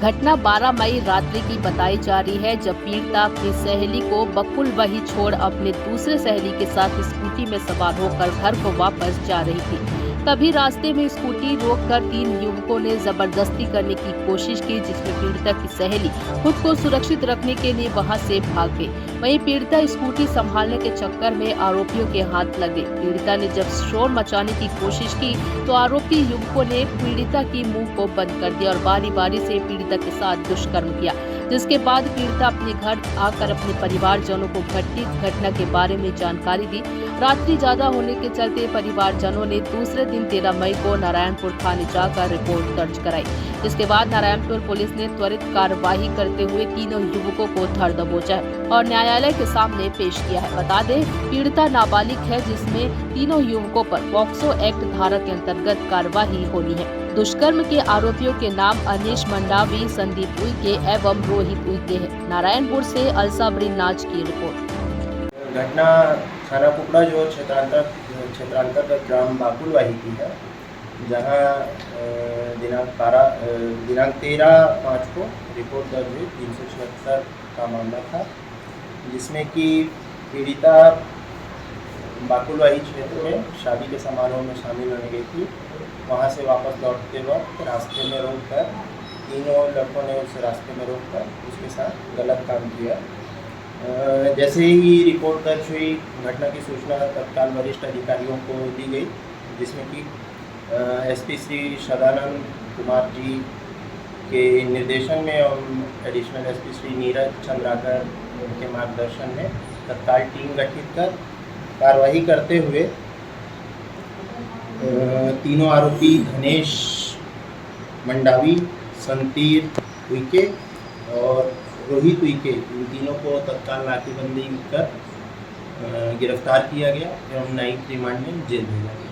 घटना 12 मई रात्रि की बताई जा रही है, जब पीड़िता अपनी सहेली को बकुल वही छोड़ अपने दूसरे सहेली के साथ स्कूटी में सवार होकर घर को वापस जा रही थी। तभी रास्ते में स्कूटी रोककर 3 युवकों ने जबरदस्ती करने की कोशिश की, जिसमें पीड़िता की सहेली खुद को सुरक्षित रखने के लिए वहां से भाग गई। वहीं पीड़िता स्कूटी संभालने के चक्कर में आरोपियों के हाथ लगे। पीड़िता ने जब शोर मचाने की कोशिश की तो आरोपी युवकों ने पीड़िता की मुंह को बंद कर दिया और बारी बारी से पीड़िता के साथ दुष्कर्म किया, जिसके बाद पीड़िता अपने घर आकर अपने परिवारजनों को घटित घटना के बारे में जानकारी दी। रात्रि ज्यादा होने के चलते परिवारजनों ने दूसरे दिन 13 मई को नारायणपुर थाने जाकर रिपोर्ट दर्ज कराई। इसके बाद नारायणपुर पुलिस ने त्वरित कार्यवाही करते हुए तीनों युवकों को धर दबोचा और न्यायालय के सामने पेश किया है। बता दें, पीड़िता नाबालिग है, जिसमें तीनों युवकों पर पॉक्सो एक्ट धारा के अंतर्गत कार्यवाही होनी है। दुष्कर्म के आरोपियों के नाम अनीश मंडावी, संदीप उइके एवं रोहित उइके है। नारायणपुर से अलसाबरी नाज की रिपोर्ट। घटना थाना कुकड़ा जो क्षेत्रांतर्गत ग्राम बाकुलवाही की है, जहां दिनांक 13/5 को रिपोर्ट दर्ज हुई 376 का मामला था, जिसमें कि पीड़िता बाकुलवाही क्षेत्र में शादी के समारोह में शामिल होने गई थी। वहां से वापस लौटते वक्त रास्ते में रोककर तीनों लड़कों ने उस रास्ते में रोककर उसके साथ गलत काम किया। जैसे ही रिपोर्ट दर्ज हुई, घटना की सूचना तत्काल वरिष्ठ अधिकारियों को दी गई, जिसमें कि एसपी श्री सदानंद कुमार जी के निर्देशन में और एडिशनल एसपी श्री नीरज चंद्राकर के मार्गदर्शन में तत्काल टीम गठित कर कार्रवाई करते हुए तीनों आरोपी धनेश मंडावी, संदीप उइके और रोहित उइके, इन तीनों को तत्काल नाकेबंदी कर गिरफ्तार किया गया एवं न्यायिक रिमांड में जेल भेजा गया।